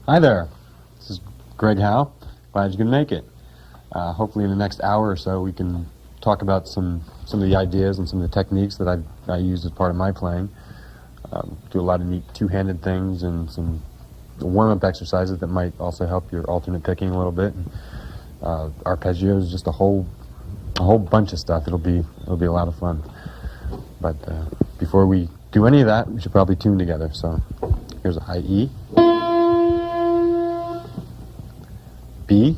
Hi there, this is Greg Howe. Glad you can make it. Hopefully in the next hour or so we can talk about some of the ideas and some of the techniques that I use as part of my playing. Do a lot of neat two-handed things and some warm-up exercises that might also help your alternate picking a little bit. Arpeggios, just a whole bunch of stuff. It'll be a lot of fun. But before we do any of that, we should probably tune together. So here's a high E, B,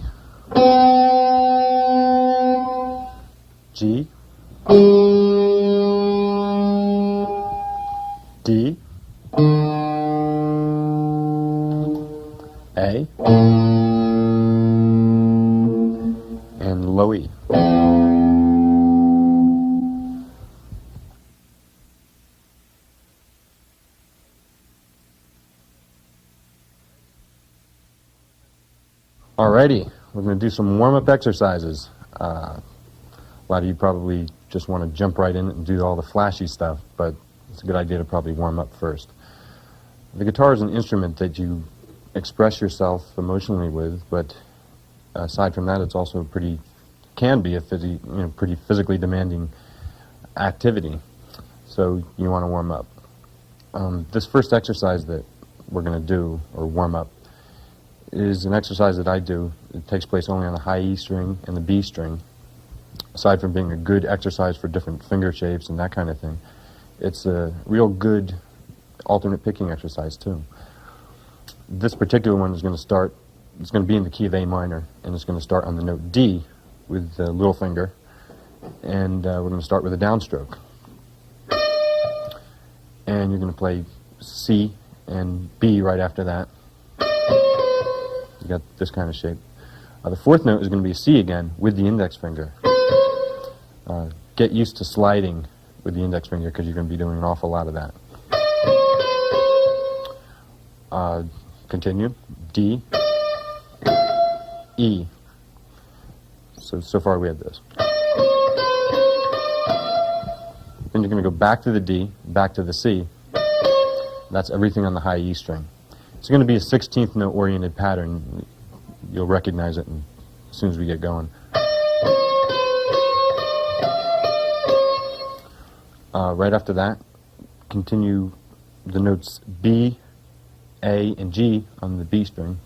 G, D, A, and low E. Alrighty, we're going to do some warm-up exercises. A lot of you probably just want to jump right in and do all the flashy stuff, but it's a good idea to probably warm up first. The guitar is an instrument that you express yourself emotionally with, but aside from that, it's also can be a pretty physically demanding activity. So you want to warm up. This first exercise that we're going to do, or warm up, is an exercise that I do. It takes place only on the high E string and the B string. Aside from being a good exercise for different finger shapes and that kind of thing, it's a real good alternate picking exercise too. This particular one is going to be in the key of A minor, and it's going to start on the note D with the little finger, and we're going to start with a downstroke. And you're going to play C and B right after that. You got this kind of shape. The fourth note is going to be C again with the index finger. Get used to sliding with the index finger because you're going to be doing an awful lot of that. Continue. D, E. So far we have this. Then you're going to go back to the D, back to the C. That's everything on the high E string. It's going to be a 16th note oriented pattern. You'll recognize it as soon as we get going. Right after that, continue the notes B, A, and G on the B string.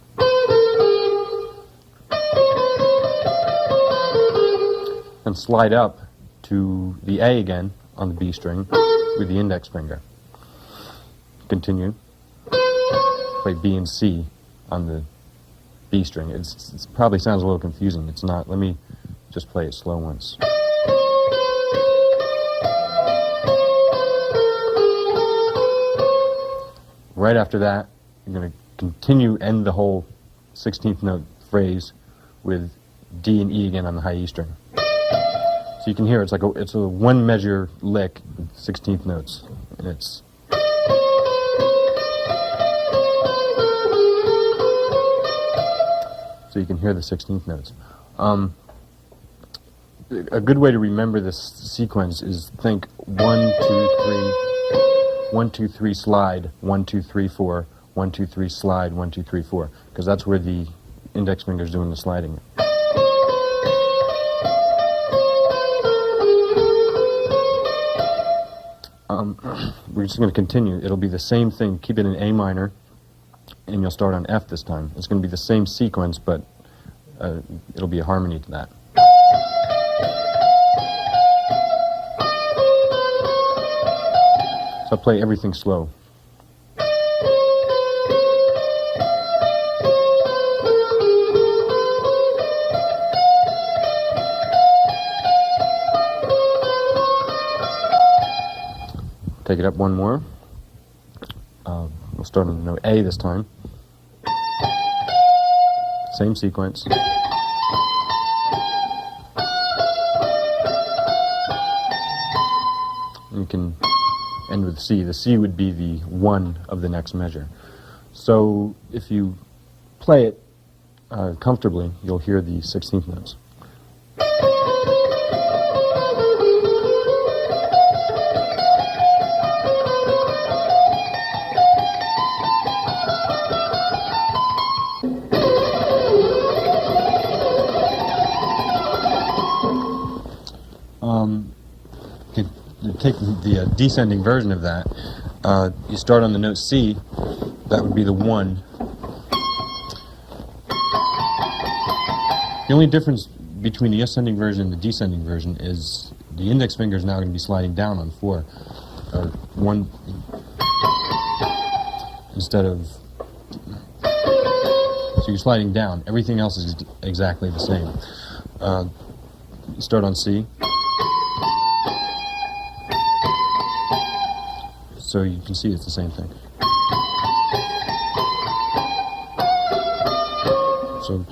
And slide up to the A again on the B string with the index finger. Continue. Play B and C on the B string. It probably sounds a little confusing. It's not. Let me just play it slow once. Right after that, you're going to continue, end the whole 16th note phrase with D and E again on the high E string. So you can hear it's a one measure lick, 16th notes, and it's. So you can hear the 16th notes. A good way to remember this sequence is think 1, 2, 3, 1, 2, 3, slide, 1, 2, 3, 4, 1, 2, 3, slide, 1, 2, 3, 4, because that's where the index finger is doing the sliding. We're just going to continue. It'll be the same thing. Keep it in A minor, and you'll start on F this time. It's going to be the same sequence, but it'll be a harmony to that. So I'll play everything slow. Take it up one more. We'll start on the note A this time. Same sequence. And you can end with C. The C would be the 1 of the next measure. So if you play it comfortably, you'll hear the 16th notes. To take the descending version of that, you start on the note C. That would be the 1. The only difference between the ascending version and the descending version is the index finger is now going to be sliding down on 4. 1 instead of... So you're sliding down. Everything else is exactly the same. You start on C. So you can see it's the same thing. So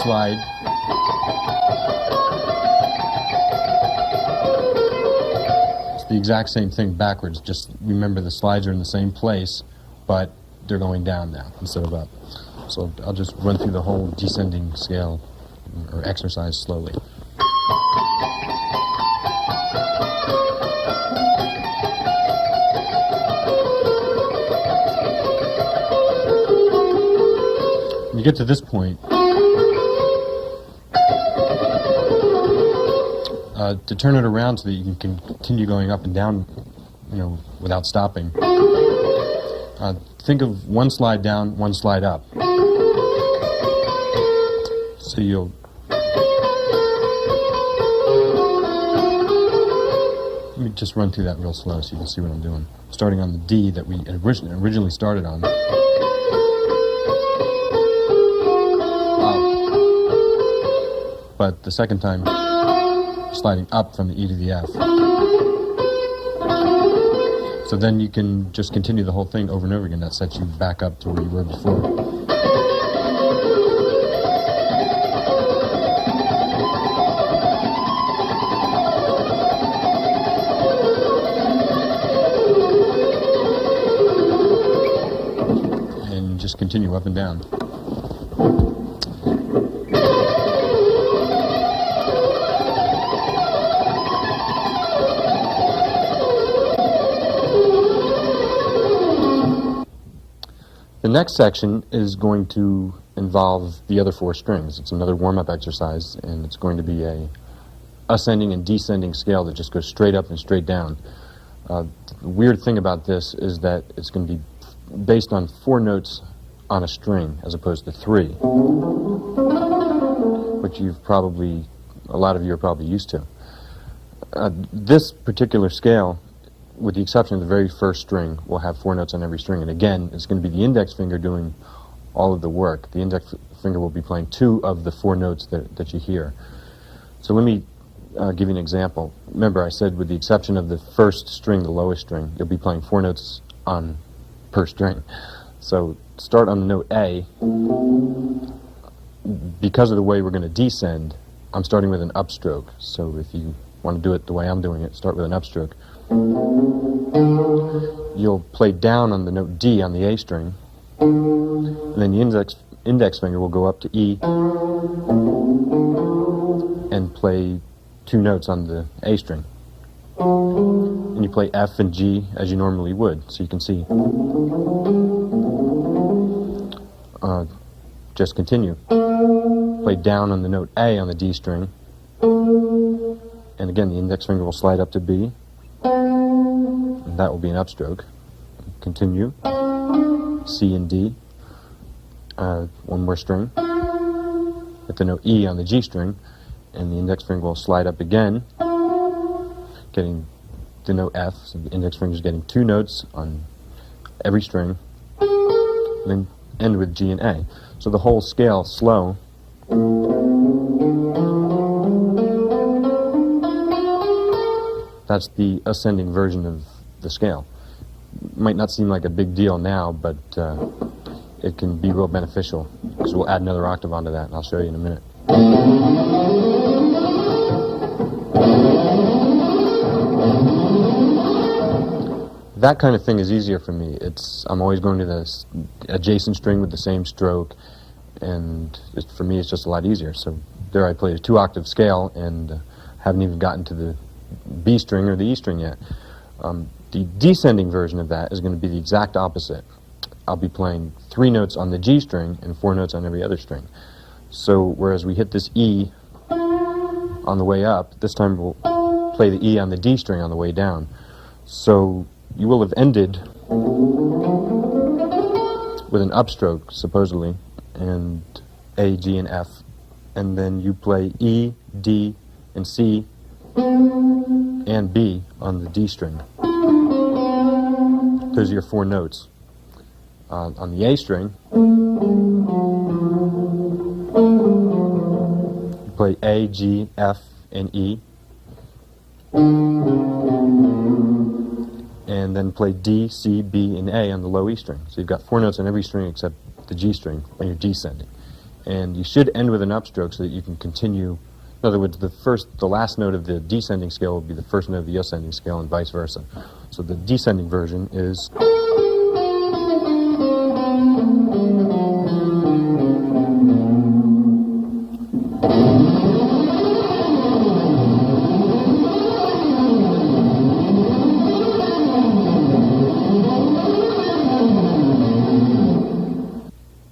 slide. It's the exact same thing backwards. Just remember the slides are in the same place, but they're going down now instead of up. So I'll just run through the whole descending scale or exercise slowly. When you get to this point, to turn it around so that you can continue going up and down, without stopping, think of one slide down, one slide up. So you'll... Let me just run through that real slow so you can see what I'm doing. Starting on the D that we originally started on. But the second time, sliding up from the E to the F. So then you can just continue the whole thing over and over again. That sets you back up to where you were before. continue up and down. The next section is going to involve the other 4 strings. It's another warm-up exercise, and it's going to be a ascending and descending scale that just goes straight up and straight down. The weird thing about this is that it's going to be based on 4 notes on a string as opposed to 3, which a lot of you are probably used to. This particular scale, with the exception of the very first string, will have 4 notes on every string, and again, it's going to be the index finger doing all of the work. The index finger will be playing 2 of the 4 notes that you hear. So let me give you an example. Remember, I said with the exception of the first string, the lowest string, you'll be playing 4 notes per string. So start on the note A. Because of the way we're going to descend, I'm starting with an upstroke. So if you want to do it the way I'm doing it, start with an upstroke. You'll play down on the note D on the A string, and then the index finger will go up to E and play 2 notes on the A string. And you play F and G as you normally would, so you can see. Just continue. Play down on the note A on the D string, and again the index finger will slide up to B, and that will be an upstroke. Continue. C and D. 1 more string. Hit the note E on the G string, and the index finger will slide up again, getting the note F. So the index finger is getting 2 notes on every string, and then end with G and A. So the whole scale, slow. That's the ascending version of the scale. Might not seem like a big deal now, but it can be real beneficial, because we'll add another octave onto that, and I'll show you in a minute. That kind of thing is easier for me. I'm always going to the adjacent string with the same stroke, and for me it's just a lot easier. So there I played a 2-octave scale and haven't even gotten to the B string or the E string yet. The descending version of that is going to be the exact opposite. I'll be playing 3 notes on the G string and 4 notes on every other string. So whereas we hit this E on the way up, this time we'll play the E on the D string on the way down. So you will have ended with an upstroke, supposedly, and A, G, and F, and then you play E, D, and C, and B on the D string. Those are your 4 notes. On the A string, you play A, G, F, and E, and then play D, C, B, and A on the low E string. So you've got 4 notes on every string except the G string when you're descending. And you should end with an upstroke so that you can continue. In other words, the last note of the descending scale will be the first note of the ascending scale, and vice versa. So the descending version is.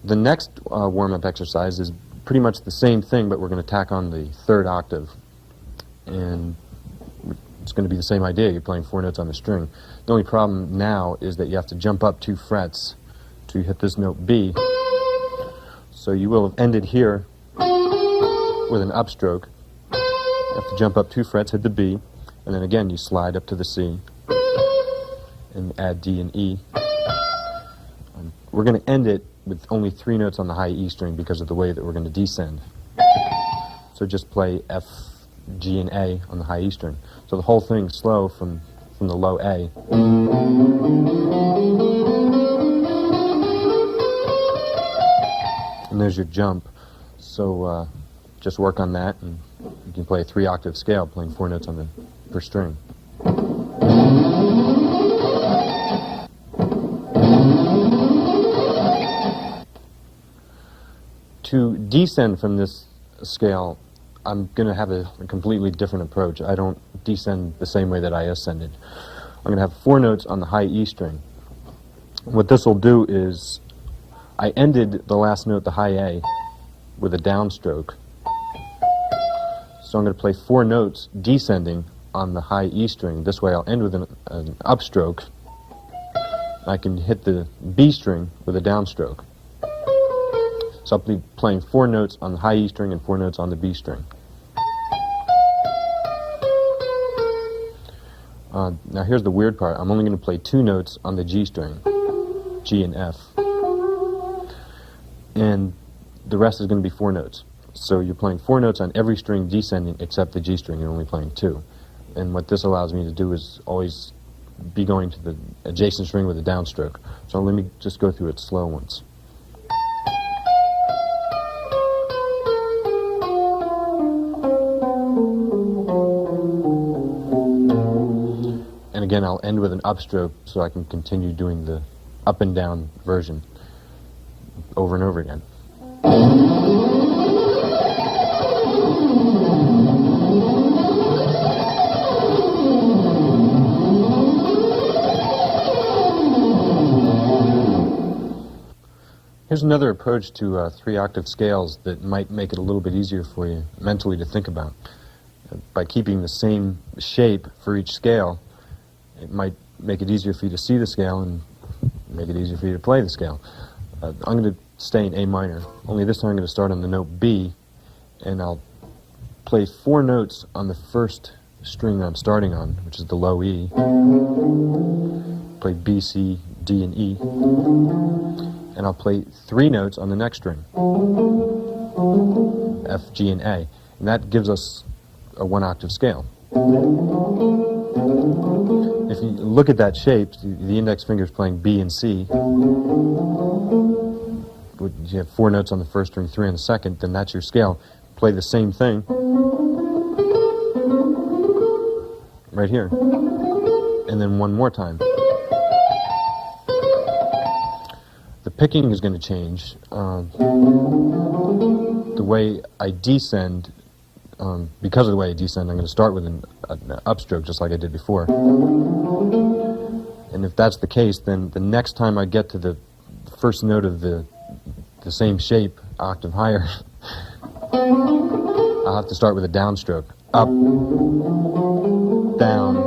The next warm-up exercise is pretty much the same thing, but we're going to tack on the 3rd octave. And it's going to be the same idea. You're playing 4 notes on the string. The only problem now is that you have to jump up 2 frets to hit this note B. So you will have ended here with an upstroke. You have to jump up 2 frets, hit the B, and then again you slide up to the C and add D and E. We're going to end it with only 3 notes on the high E string because of the way that we're going to descend. So just play F, G, and A on the high E string. So the whole thing slow from the low A. And there's your jump. So just work on that, and you can play a 3-octave scale playing 4 notes on the per string. To descend from this scale, I'm going to have a completely different approach. I don't descend the same way that I ascended. I'm going to have 4 notes on the high E string. What this will do is, I ended the last note, the high A, with a downstroke. So I'm going to play 4 notes descending on the high E string. This way I'll end with an upstroke. I can hit the B string with a downstroke. So I'll be playing 4 notes on the high E string and 4 notes on the B string. Now here's the weird part. I'm only going to play 2 notes on the G string, G and F. And the rest is going to be 4 notes. So you're playing 4 notes on every string descending except the G string. You're only playing 2. And what this allows me to do is always be going to the adjacent string with a downstroke. So let me just go through it slow once. And again, I'll end with an upstroke so I can continue doing the up and down version over and over again. Here's another approach to 3-octave scales that might make it a little bit easier for you mentally to think about. By keeping the same shape for each scale, it might make it easier for you to see the scale and make it easier for you to play the scale. I'm going to stay in A minor, only this time I'm going to start on the note B, and I'll play 4 notes on the first string that I'm starting on, which is the low E. Play B, C, D, and E. And I'll play 3 notes on the next string, F, G, and A. And that gives us a 1-octave scale. If you look at that shape, the index finger is playing B and C. You have 4 notes on the first string, 3 on the second, then that's your scale. Play the same thing right here. And then one more time. The picking is going to change. The way I descend, because of the way I descend, I'm going to start with an upstroke just like I did before. And if that's the case, then the next time I get to the first note of the same shape, octave higher, I'll have to start with a downstroke. Up, down,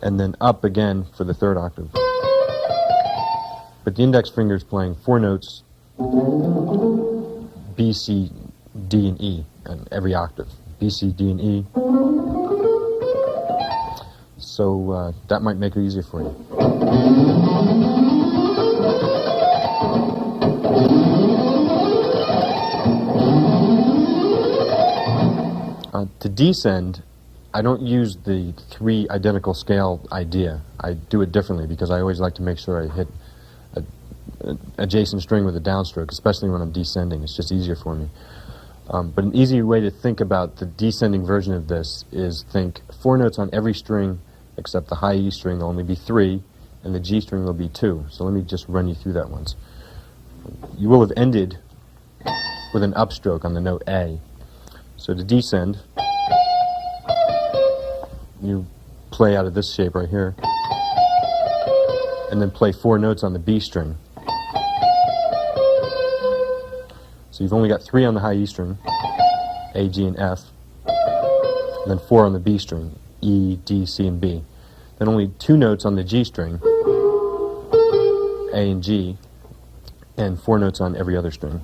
and then up again for the 3rd octave. But the index finger is playing 4 notes, B, C, D, and E, on every octave. B, C, D, and E. So that might make it easier for you. To descend, I don't use the 3 identical scale idea. I do it differently because I always like to make sure I hit an adjacent string with a downstroke, especially when I'm descending. It's just easier for me. But an easy way to think about the descending version of this is think 4 notes on every string except the high E string. There'll only be 3, and the G string will be 2. So let me just run you through that once. You will have ended with an upstroke on the note A. So to descend, you play out of this shape right here, and then play 4 notes on the B string. So you've only got 3 on the high E string, A, G, and F, and then 4 on the B string, E, D, C, and B. Then only 2 notes on the G string, A and G, and 4 notes on every other string.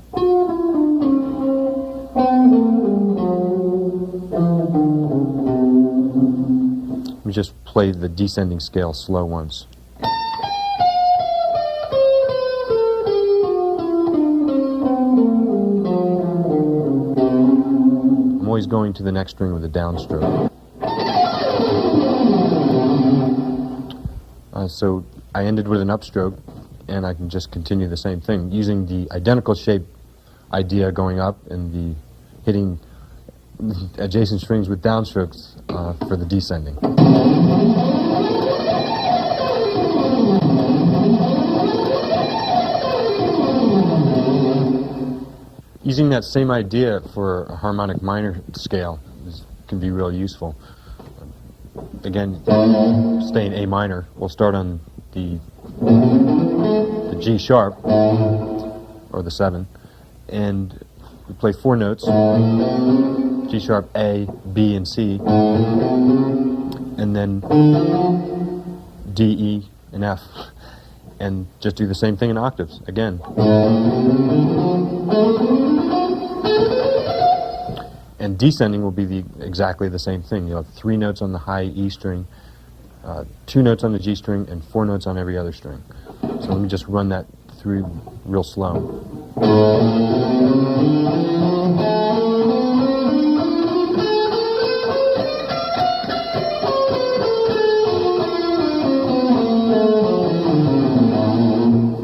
Let me just play the descending scale slow once. I'm always going to the next string with a downstroke. So I ended with an upstroke, and I can just continue the same thing, using the identical shape idea going up and the hitting adjacent strings with downstrokes for the descending. Using that same idea for a harmonic minor scale can be real useful. Again, stay in A minor. We'll start on the G sharp, or the 7, and we play 4 notes, G sharp, A, B, and C, and then D, E, and F, and just do the same thing in octaves, again. And descending will be exactly the same thing. You'll have 3 notes on the high E string, 2 notes on the G string, and 4 notes on every other string. So let me just run that through real slow.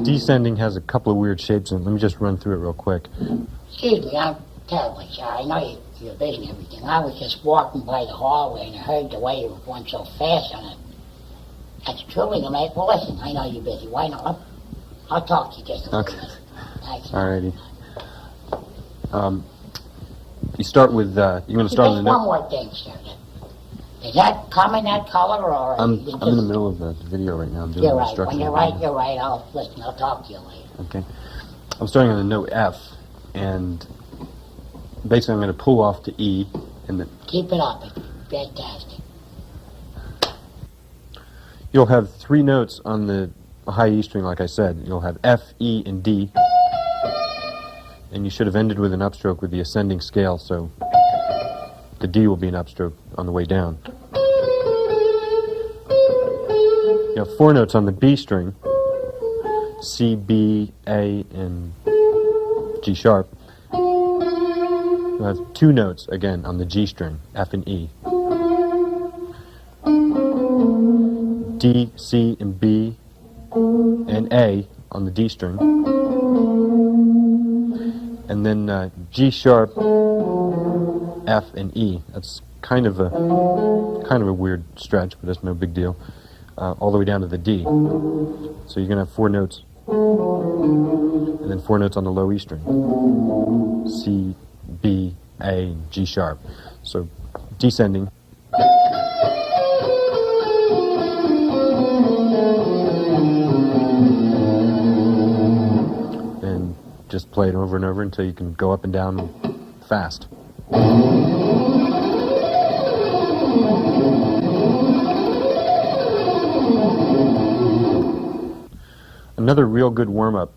Descending has a couple of weird shapes, and let me just run through it real quick. Excuse me, I'm terribly sorry. I know you're busy and everything. I was just walking by the hallway and I heard the way you were going so fast on it. That's truly amazing. Well, listen, I know you're busy. Why not? I'll talk to you just a little bit. Thanks. Alrighty. You start with, you're going to start on the one more thing, sir. Does that come in that color, or... I'm in the middle of the video right now. I'm doing You're the right. instructions. When you're right, you're right. I'll listen. I'll talk to you later. Okay. I'm starting on the note F, and basically I'm going to pull off to E, and then... Keep it up. It's fantastic. You'll have 3 notes on the high E string, like I said. You'll have F, E, and D. And you should have ended with an upstroke with the ascending scale, so the D will be an upstroke on the way down. You have 4 notes on the B string, C, B, A, and G sharp. You'll have 2 notes, again, on the G string, F and E. D, C, and B, and A on the D string. And then G sharp, F, and E. That's kind of a weird stretch, but it's no big deal. All the way down to the D. So you're going to have 4 notes, and then 4 notes on the low E string. C, B, A, G sharp. So descending. And just play it over and over until you can go up and down fast. Another real good warm-up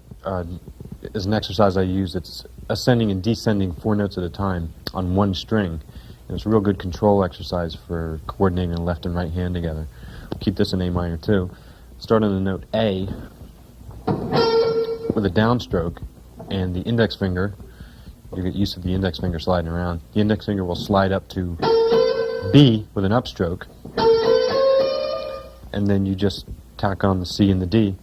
is an exercise I use. It's ascending and descending 4 notes at a time on one string. And it's a real good control exercise for coordinating the left and right hand together. Keep this in A minor too. Start on the note A with a downstroke, and the index finger, you get used to the index finger sliding around, the index finger will slide up to B with an upstroke, and then you just tack on the C and the D.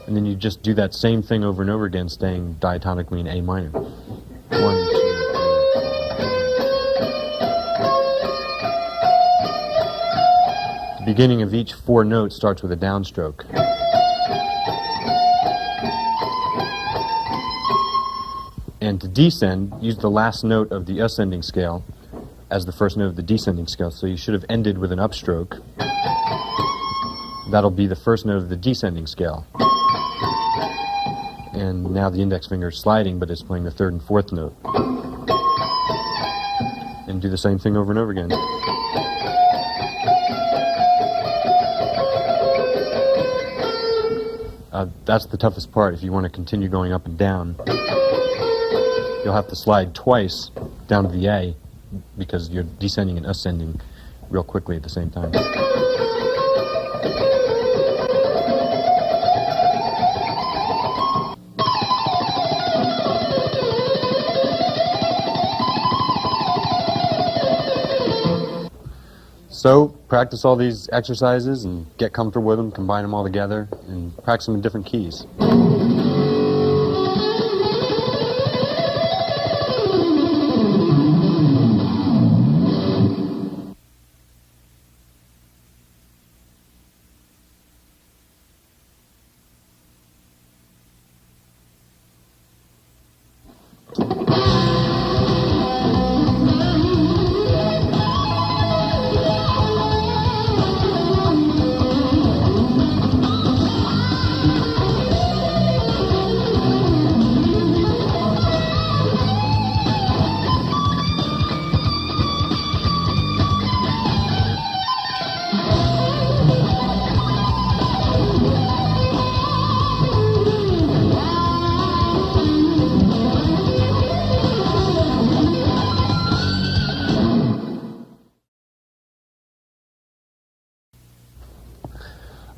And then you just do that same thing over and over again, staying diatonically in A minor. 1, 2, 3. The beginning of each 4 notes starts with a downstroke. And to descend, use the last note of the ascending scale as the first note of the descending scale. So you should have ended with an upstroke. That'll be the first note of the descending scale. And now the index finger is sliding, but it's playing the 3rd and 4th note. And do the same thing over and over again. That's the toughest part. If you want to continue going up and down, you'll have to slide twice down to the A, because you're descending and ascending real quickly at the same time. So, practice all these exercises and get comfortable with them, combine them all together, and practice them in different keys.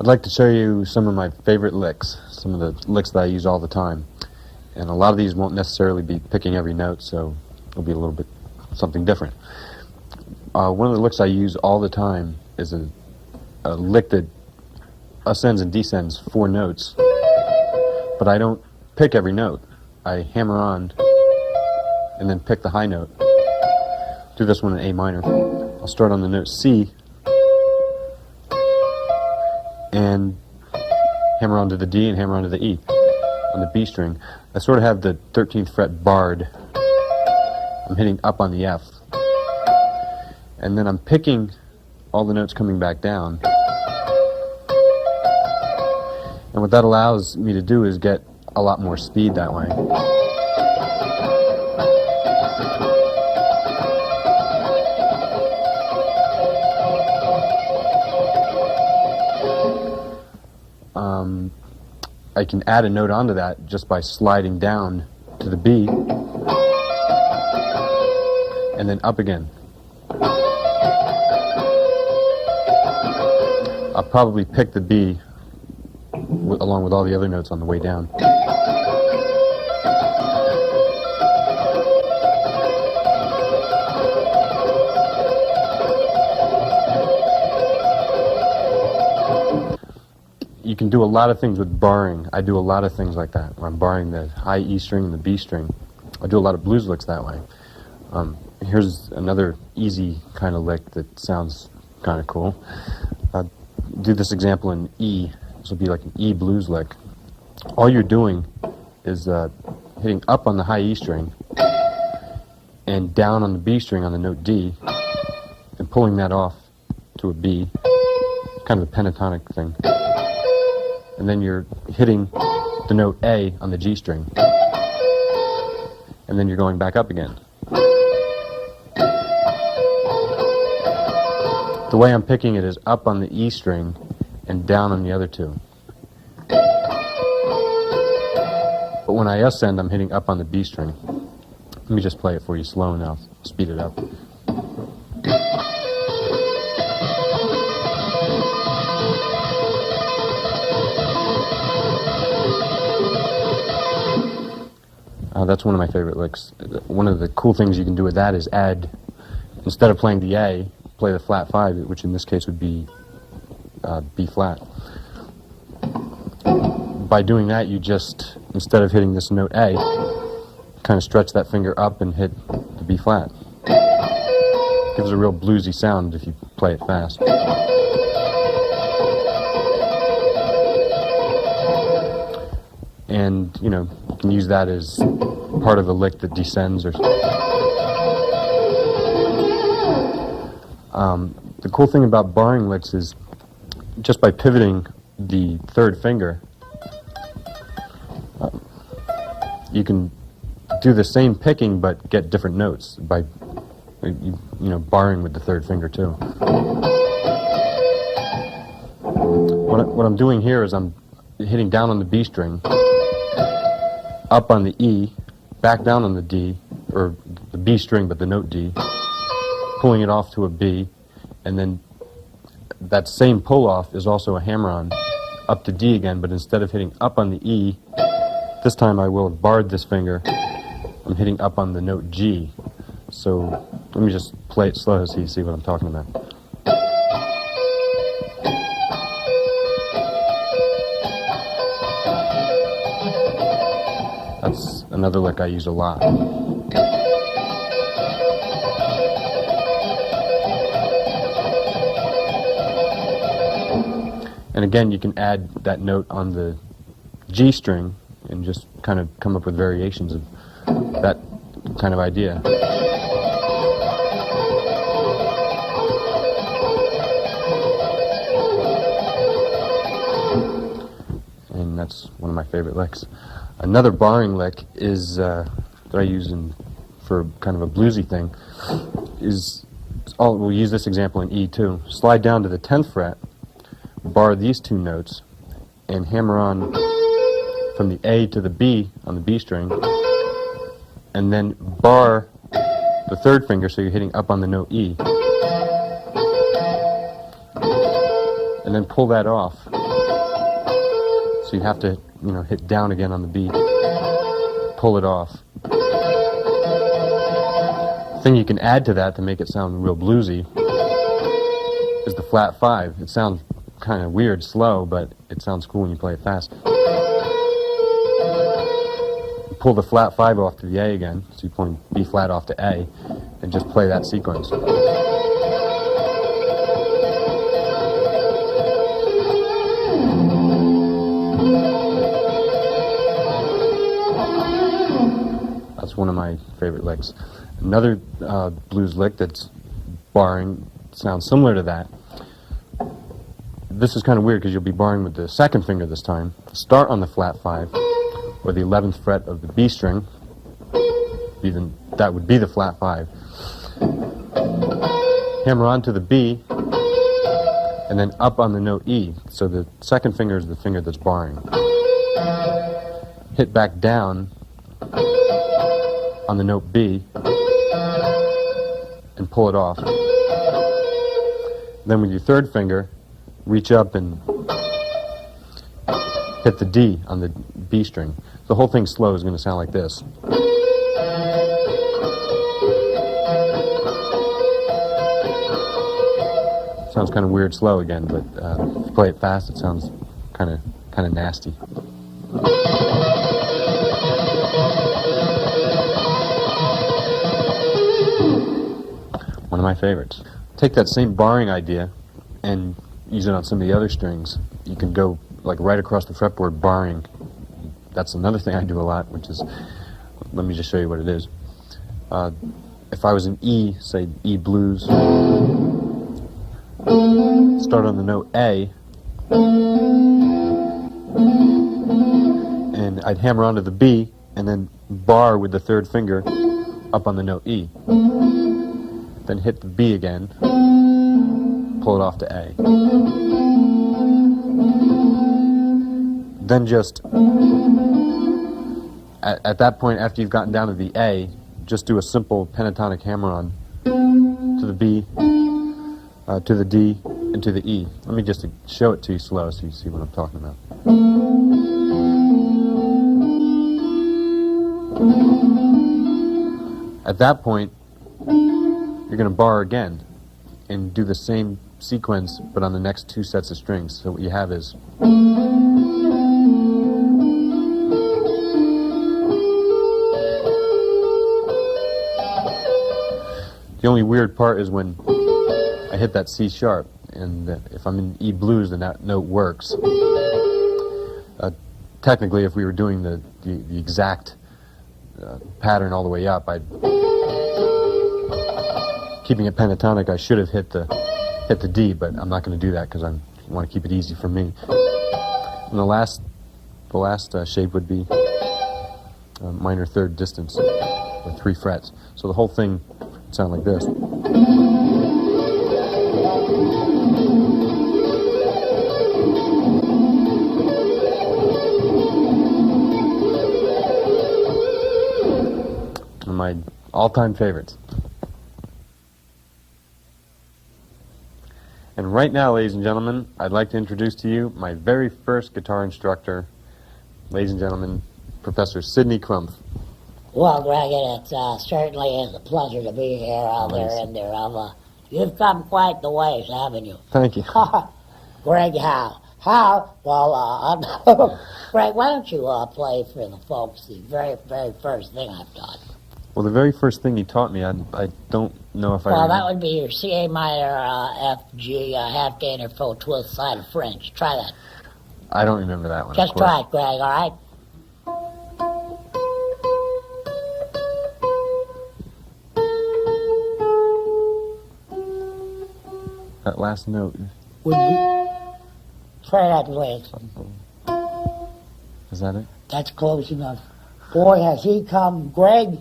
I'd like to show you some of my favorite licks, some of the licks that I use all the time. And a lot of these won't necessarily be picking every note, so it'll be a little bit something different. One of the licks I use all the time is a lick that ascends and descends 4 notes, but I don't pick every note. I hammer on and then pick the high note. Do this one in A minor. I'll start on the note C and hammer onto the D and hammer onto the E on the B string. I sort of have the 13th fret barred. I'm hitting up on the F. And then I'm picking all the notes coming back down. And what that allows me to do is get a lot more speed that way. I can add a note onto that just by sliding down to the B and then up again. I'll probably pick the B along with all the other notes on the way down. You can do a lot of things with barring. I do a lot of things like that, where I'm barring the high E string and the B string. I do a lot of blues licks that way. Here's another easy kind of lick that sounds kind of cool. Do this example in E. This will be like an E blues lick. All you're doing is hitting up on the high E string and down on the B string on the note D and pulling that off to a B, kind of a pentatonic thing. And then you're hitting the note A on the G string. And then you're going back up again. The way I'm picking it is up on the E string and down on the other two. But when I ascend, I'm hitting up on the B string. Let me just play it for you slow and I'll speed it up. That's one of my favorite licks. One of the cool things you can do with that is add, instead of playing the A, play the flat 5, which in this case would be B flat. By doing that, you just, instead of hitting this note A, kind of stretch that finger up and hit the B flat. Gives a real bluesy sound if you play it fast. And, you know, you can use that as part of a lick that descends or the cool thing about barring licks is just by pivoting the third finger, you can do the same picking but get different notes by you know, barring with the third finger too. What I'm doing here is I'm hitting down on the B string, up on the E, back down on the D, or the B string but the note D, pulling it off to a B, and then that same pull off is also a hammer-on up to D again, but instead of hitting up on the E, this time I will have barred this finger. I'm hitting up on the note G. So let me just play it slow so you see what I'm talking about. That's another lick I use a lot. And again, you can add that note on the G string and just kind of come up with variations of that kind of idea. And that's one of my favorite licks. Another barring lick is that I use for kind of a bluesy thing is, we'll use this example in E too. Slide down to the 10th fret, bar these two notes, and hammer on from the A to the B on the B string, and then bar the third finger so you're hitting up on the note E, and then pull that off So you have to, hit down again on the B, pull it off. The thing you can add to that to make it sound real bluesy is the flat 5. It sounds kind of weird, slow, but it sounds cool when you play it fast. Pull the flat 5 off to the A again, so you point B flat off to A, and just play that sequence. That's one of my favorite licks. Another blues lick that's barring sounds similar to that. This is kind of weird because you'll be barring with the second finger this time. Start on the flat 5, or the 11th fret of the B string. That would be the flat 5. Hammer onto the B, and then up on the note E. So the second finger is the finger that's barring. Hit back down on the note B, and pull it off. Then with your third finger, reach up and hit the D on the B string. The whole thing slow is going to sound like this. Sounds kind of weird slow again, but if you play it fast, it sounds kind of nasty. One of my favorites. Take that same barring idea and use it on some of the other strings. You can go like right across the fretboard barring. That's another thing I do a lot, which is, let me just show you what it is. If I was in E, say E blues, start on the note A, and I'd hammer onto the B, and then bar with the third finger up on the note E. Then hit the B again, pull it off to A. Then just, at that point, after you've gotten down to the A, just do a simple pentatonic hammer-on to the B, to the D, and to the E. Let me just show it to you slow so you see what I'm talking about. At that point, you're going to bar again and do the same sequence but on the next two sets of strings. So what you have is the only weird part is when I hit that C sharp, and if I'm in E blues then that note works. Technically, if we were doing the exact pattern all the way up, keeping it pentatonic, I should have hit the D, but I'm not going to do that because I want to keep it easy for me. And the last shape would be minor third distance with 3 frets. So the whole thing would sound like this. One of my all-time favorites. And right now, ladies and gentlemen, I'd like to introduce to you my very first guitar instructor, ladies and gentlemen, Professor Sidney Crumpf. Well, Greg, it certainly is a pleasure to be here out there in there. You've come quite the ways, haven't you? Thank you. Greg Howe. Howe? Well, Greg, why don't you play for the folks the very, very first thing I've taught? Well, the very first thing he taught me, I don't know if I Well, remember. that would be your C-A minor, F, G, half gainer, full twist, side of French. Try that. I don't remember that one. Just try it, Greg, all right? That last note. Would you try that, please? Is that it? That's close enough. Boy, has he come. Greg,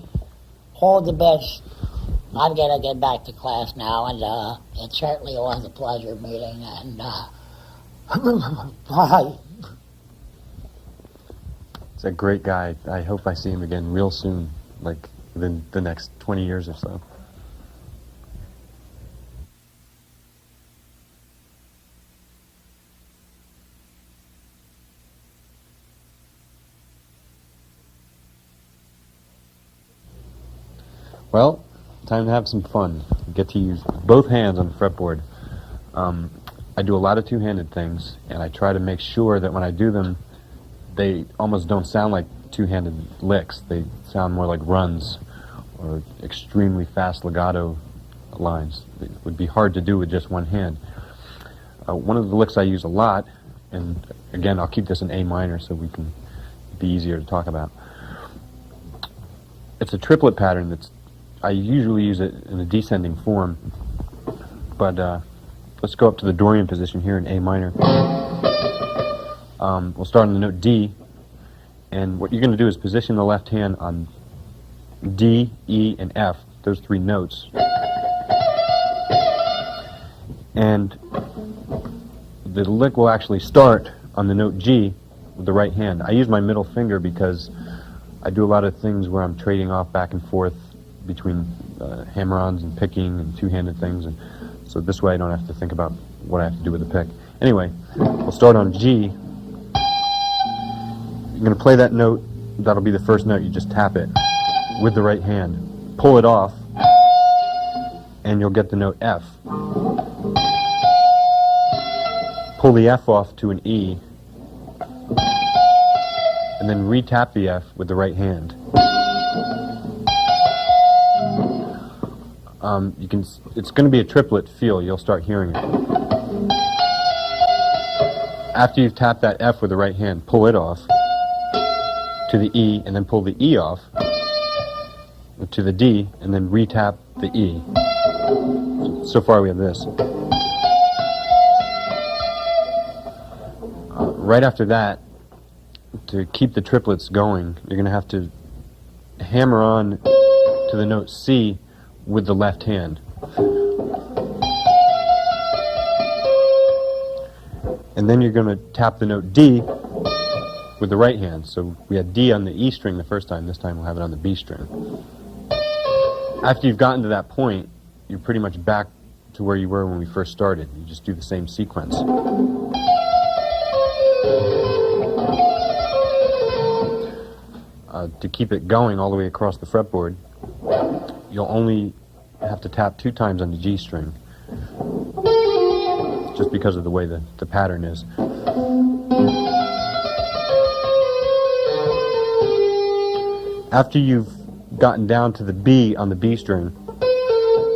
hold the best. I'm going to get back to class now, and it certainly was a pleasure meeting, and bye. He's a great guy. I hope I see him again real soon, like within the next 20 years or so. Well, time to have some fun. Get to use both hands on the fretboard. I do a lot of two-handed things, and I try to make sure that when I do them, they almost don't sound like two-handed licks. They sound more like runs or extremely fast legato lines. It would be hard to do with just one hand. One of the licks I use a lot, and again, I'll keep this in A minor so we can be easier to talk about. It's a triplet pattern I usually use it in a descending form, but let's go up to the Dorian position here in A minor. We'll start on the note D, and what you're going to do is position the left hand on D, E, and F, those three notes, and the lick will actually start on the note G with the right hand. I use my middle finger because I do a lot of things where I'm trading off back and forth between hammer-ons and picking and two-handed things, and so this way I don't have to think about what I have to do with the pick. Anyway, we'll start on G. You're going to play that note. That'll be the first note. You just tap it with the right hand. Pull it off, and you'll get the note F. Pull the F off to an E, and then re-tap the F with the right hand. It's going to be a triplet feel. You'll start hearing it. After you've tapped that F with the right hand, pull it off to the E, and then pull the E off to the D, and then re-tap the E. So far we have this. Right after that, to keep the triplets going, you're going to have to hammer on to the note C with the left hand. And then you're going to tap the note D with the right hand. So we had D on the E string the first time. This time we'll have it on the B string. After you've gotten to that point, you're pretty much back to where you were when we first started. You just do the same sequence. To keep it going all the way across the fretboard, you'll only have to tap 2 times on the G string, just because of the way the pattern is. After you've gotten down to the B on the B string,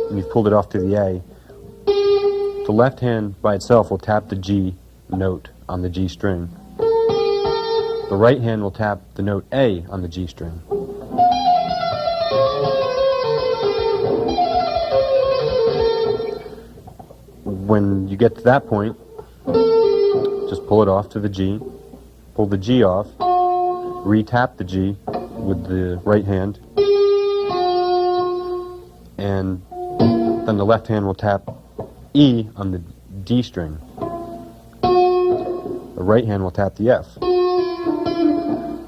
and you've pulled it off to the A, the left hand by itself will tap the G note on the G string. The right hand will tap the note A on the G string. When you get to that point, just pull it off to the G, pull the G off, re-tap the G with the right hand, and then the left hand will tap E on the D string. The right hand will tap the F.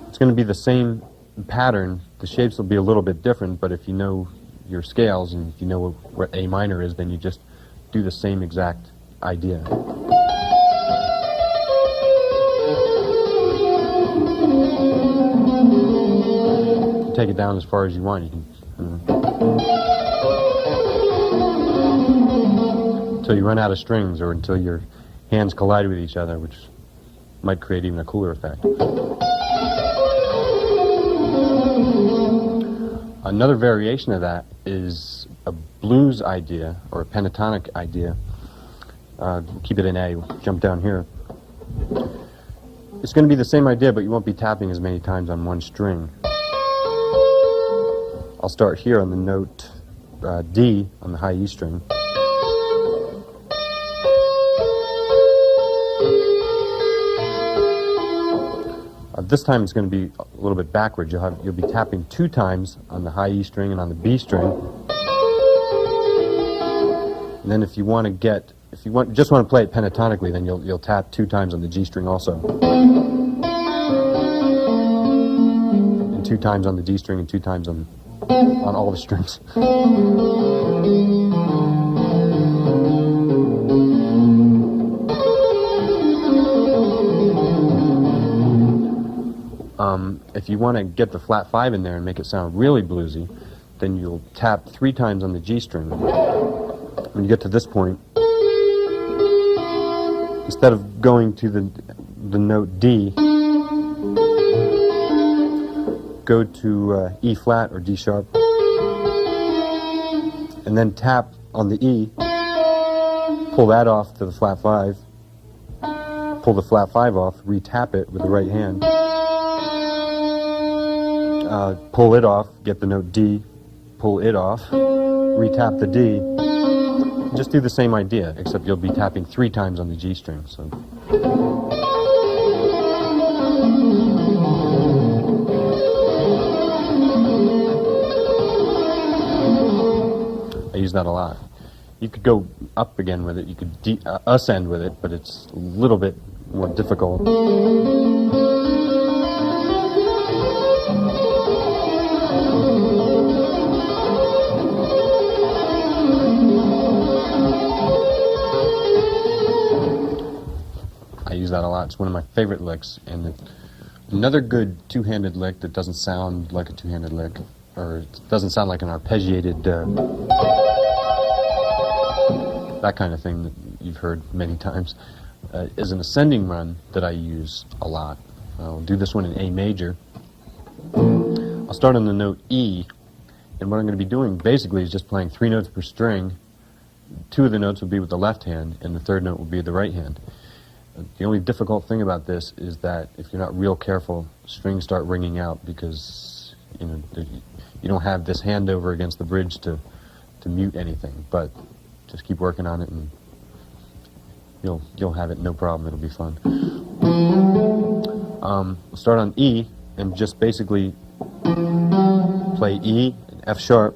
It's going to be the same pattern. The shapes will be a little bit different, but if you know your scales and if you know what A minor is, then you just do the same exact idea. Take it down as far as you want. You can until you run out of strings, or until your hands collide with each other, which might create even a cooler effect. Another variation of that is a blues idea, or a pentatonic idea. Keep it in A, jump down here. It's going to be the same idea, but you won't be tapping as many times on one string. I'll start here on the note D on the high E string. This time it's going to be a little bit backwards. You'll be tapping 2 times on the high E string and on the B string. And then if you just want to play it pentatonically, then you'll tap 2 times on the G string also, and 2 times on the D string, and 2 times on all the strings. If you want to get the flat 5 in there and make it sound really bluesy, then you'll tap 3 times on the G string. When you get to this point, instead of going to the note D, go to E flat or D sharp, and then tap on the E, pull that off to the flat 5, pull the flat 5 off, re-tap it with the right hand, pull it off, get the note D, pull it off, re-tap the D. Just do the same idea, except you'll be tapping 3 times on the G string. So. I use that a lot. You could go up again with it, you could ascend with it, but it's a little bit more difficult. I use that a lot. It's one of my favorite licks, and another good two-handed lick that doesn't sound like a two-handed lick, or it doesn't sound like an arpeggiated that kind of thing that you've heard many times, is an ascending run that I use a lot. I'll do this one in A major. I'll start on the note E, and what I'm going to be doing basically is just playing 3 notes per string. 2 of the notes will be with the left hand, and the 3rd note will be with the right hand. The only difficult thing about this is that if you're not real careful, strings start ringing out because you don't have this hand over against the bridge to mute anything. But just keep working on it, and you'll have it no problem. It'll be fun. We'll start on E and just basically play E and F sharp,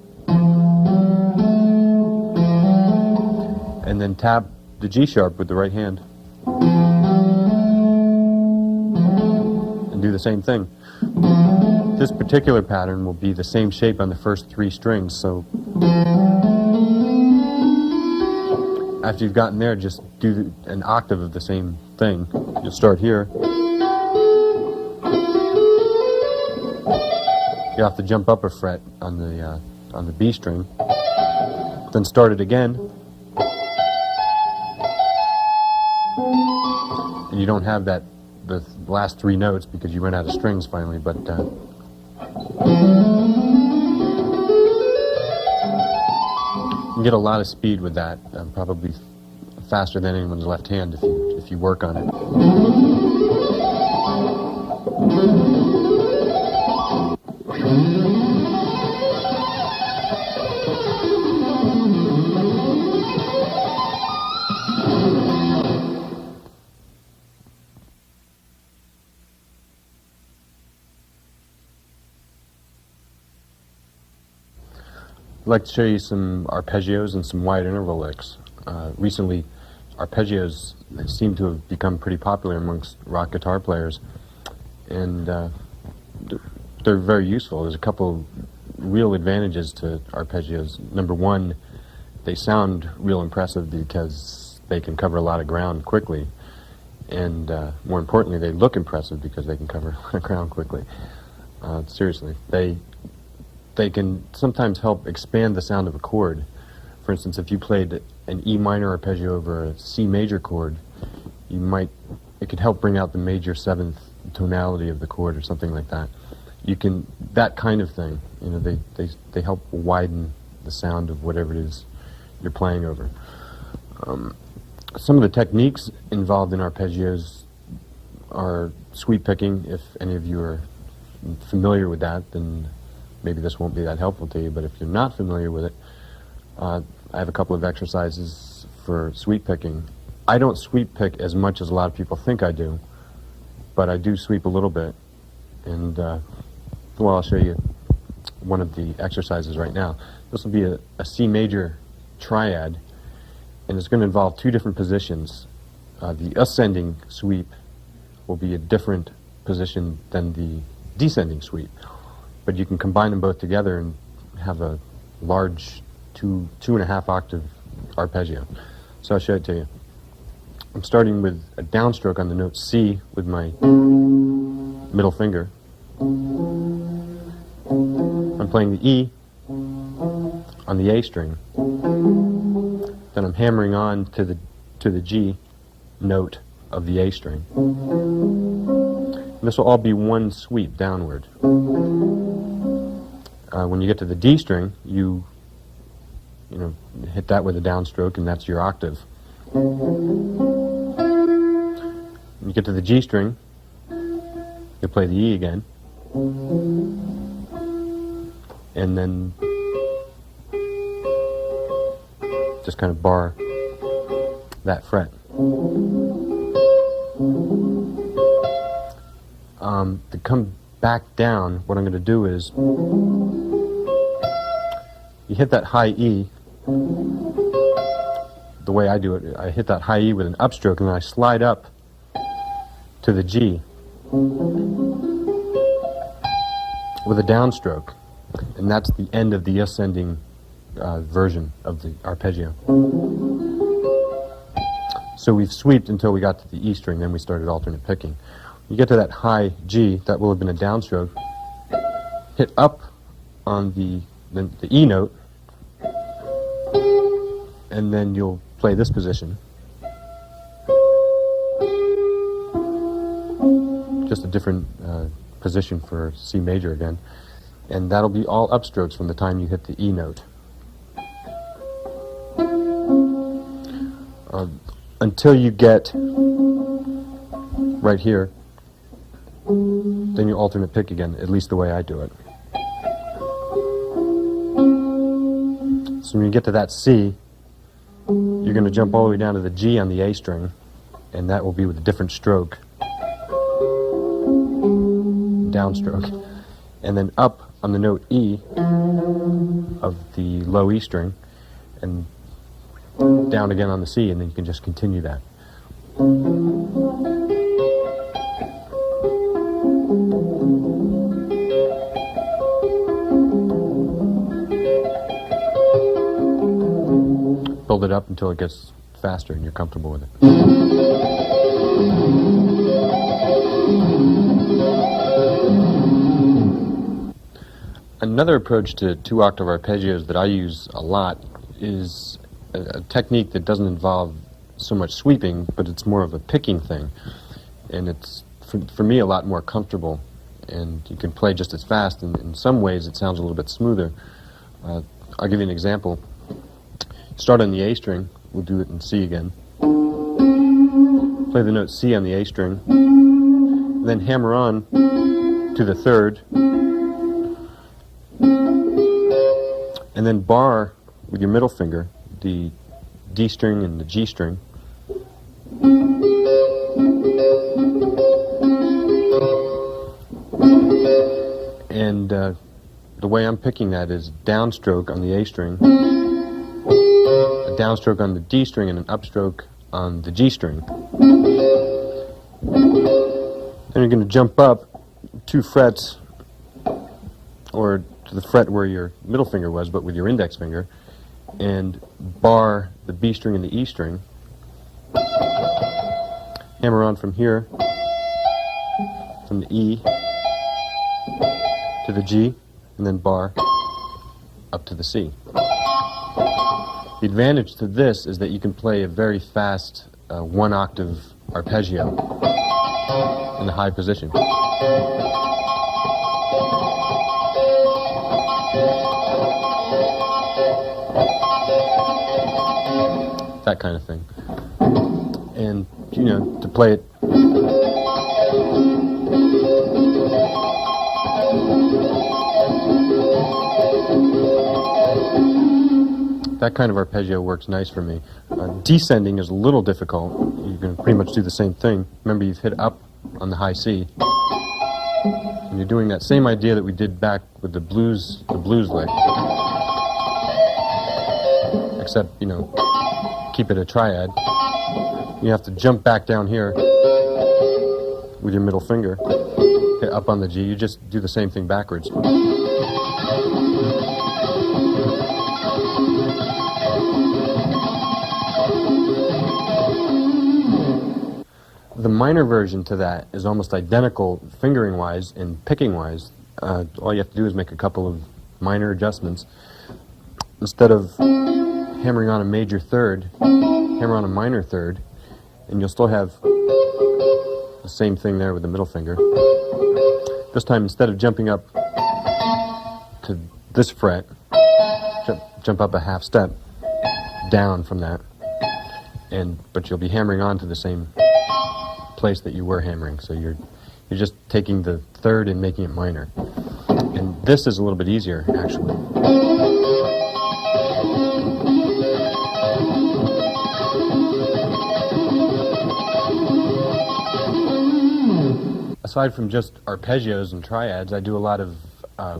and then tap the G sharp with the right hand, and do the same thing. This particular pattern will be the same shape on the first 3 strings, so after you've gotten there, just do an octave of the same thing. You'll start here. You have to jump up a fret on the B string, then start it again, and you don't have the last 3 notes because you run out of strings finally. But you can get a lot of speed with that, probably faster than anyone's left hand if you work on it. I'd like to show you some arpeggios and some wide interval licks. Recently, arpeggios seem to have become pretty popular amongst rock guitar players, and they're very useful. There's a couple real advantages to arpeggios. Number one, they sound real impressive because they can cover a lot of ground quickly, and more importantly, they look impressive because they can cover a lot of ground quickly. Seriously, they can sometimes help expand the sound of a chord. For instance, if you played an E minor arpeggio over a C major chord, it could help bring out the major 7th tonality of the chord or something like that. That kind of thing, they help widen the sound of whatever it is you're playing over. Some of the techniques involved in arpeggios are sweep picking. If any of you are familiar with that, then maybe this won't be that helpful to you, but if you're not familiar with it, I have a couple of exercises for sweep picking. I don't sweep pick as much as a lot of people think I do, but I do sweep a little bit, and I'll show you one of the exercises right now. This will be a C major triad, and it's going to involve 2 different positions. The ascending sweep will be a different position than the descending sweep, but you can combine them both together and have a large 2.5 octave arpeggio. So I'll show it to you. I'm starting with a downstroke on the note C with my middle finger. I'm playing the E, on the A string. Then I'm hammering on to the G note of the A string. And this will all be one sweep downward. When you get to the D string, you hit that with a downstroke, and that's your octave. When you get to the G string, you play the E again, and then just kind of bar that fret. To come back down, what I'm going to do is you hit that high E. The way I do it, I hit that high E with an upstroke, and then I slide up to the G with a downstroke, and that's the end of the ascending version of the arpeggio. So we've sweeped until we got to the E string, then we started alternate picking. You get to that high G, that will have been a downstroke. Hit up on the E note, and then you'll play this position. Just a different position for C major again. And that'll be all upstrokes from the time you hit the E note. Until you get right here, then you alternate pick again, at least the way I do it. So when you get to that C, you're going to jump all the way down to the G on the A string, and that will be with a different stroke, downstroke, and then up on the note E of the low E string, and down again on the C, and then you can just continue that. Build it up until it gets faster and you're comfortable with it. Another approach to two-octave arpeggios that I use a lot is a technique that doesn't involve so much sweeping, but it's more of a picking thing. And it's, for me, a lot more comfortable. And you can play just as fast, and in some ways it sounds a little bit smoother. I'll give you an example. Start on the A string. We'll do it in C again. Play the note C on the A string. Then hammer on to the third. And then bar with your middle finger the D string and the G string. And the way I'm picking that is downstroke on the A string, a downstroke on the D string, and an upstroke on the G string. Then you're going to jump up 2 frets, or to the fret where your middle finger was, but with your index finger, and bar the B string and the E string. Hammer on from here, from the E to the G, and then bar up to the C. The advantage to this is that you can play a very fast 1-octave arpeggio in the high position. That kind of thing. And, you know, to play it that kind of arpeggio works nice for me. Descending is a little difficult. You can pretty much do the same thing. Remember, you've hit up on the high C, and you're doing that same idea that we did back with the blues lick, except, you know, keep it a triad. You have to jump back down here with your middle finger, hit up on the G. You just do the same thing backwards. The minor version to that is almost identical fingering-wise and picking-wise. All you have to do is make a couple of minor adjustments. instead of hammering on a major third, hammer on a minor third, and you'll still have the same thing there with the middle finger. This time, instead of jumping up to this fret, jump up a half step down from that, but you'll be hammering on to the same place that you were hammering. So you're just taking the third and making it minor. And this is a little bit easier, actually. Aside from just arpeggios and triads, I do a lot of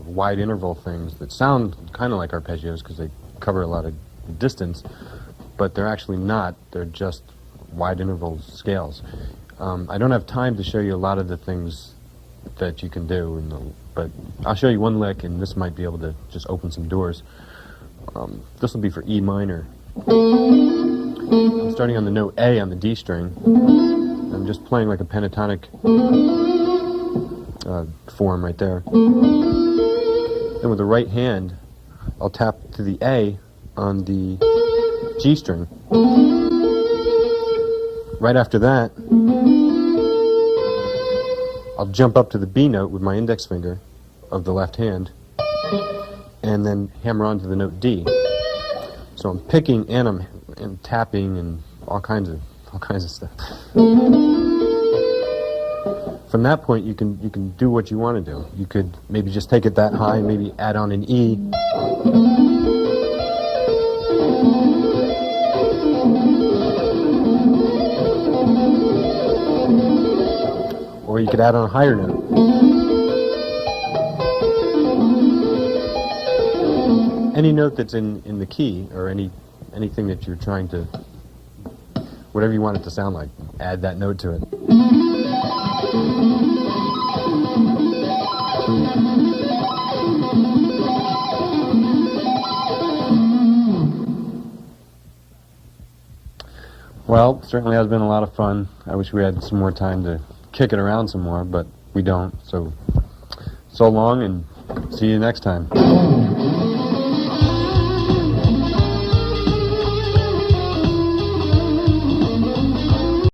wide interval things that sound kind of like arpeggios because they cover a lot of distance, but they're actually not. They're just wide interval scales. I don't have time to show you a lot of the things that you can do, but I'll show you one lick, and this might be able to just open some doors. This will be for E minor. I'm starting on the note A on the D string. I'm just playing like a pentatonic form right there. Then with the right hand, I'll tap to the A on the G string. Right after that, I'll jump up to the B note with my index finger of the left hand, and then hammer onto the note D. So I'm picking and I'm tapping and all kinds of stuff. From that point, you can do what you want to do. You could maybe just take it that high, maybe add on an E. Or you could add on a higher note. Any note that's in the key, or anything that you're trying to, whatever you want it to sound like, add that note to it. Well, certainly has been a lot of fun. I wish we had some more time to kick it around some more, but we don't. So long, and see you next time.